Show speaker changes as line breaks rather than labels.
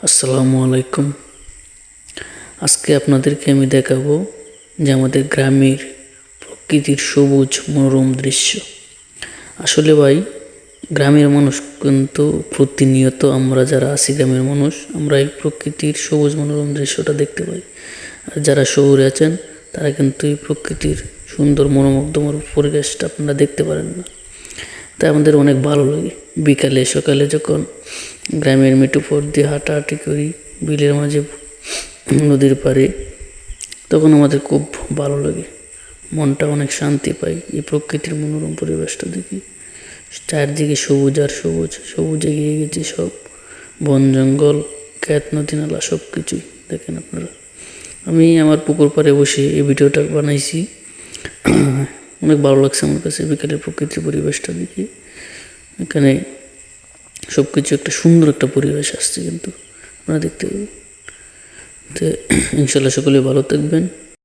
আসসালামু আলাইকুম। আজকে আপনাদেরকে আমি দেখাবো যে আমাদের গ্রামের প্রকৃতির সবুজ মনোরম দৃশ্য। আসলে ভাই, গ্রামের মানুষ কিন্তু প্রতিনিয়ত আমরা যারা আছি গ্রামের মানুষ, আমরা এই প্রকৃতির সবুজ মনোরম দৃশ্যটা দেখতে পাই। আর যারা শহরে আছেন তারা কিন্তু এই প্রকৃতির সুন্দর মনোমুগ্ধকর পরিবেশটা আপনারা দেখতে পারেন না। তাই আমাদের অনেক ভালো লাগে বিকালে সকালে যখন গ্রামের মেঠো পথ দিয়ে হাঁটাহাঁটি করি, বিলের মাঝে, নদীর পাড়ে, তখন আমাদের খুব ভালো লাগে, মনটা অনেক শান্তি পাই এই প্রকৃতির মনোরম পরিবেশটা দেখি। চারদিকে সবুজ আর সবুজ, সবুজ এগিয়ে গেছে সব, বন জঙ্গল, ক্ষেত, নদী নালা সব কিছুই দেখেন আপনারা। আমি আমার পুকুর পাড়ে বসে এই ভিডিওটা বানাইছি, অনেক ভালো লাগছে আমার কাছে বিকালের প্রকৃতির পরিবেশটা দেখি। এখানে সব কিছু একটা সুন্দর একটা পরিবেশ আসছে, কিন্তু আপনারা দেখতে পাবেন। তো ইনশাল্লাহ সকলে ভালো থাকবেন।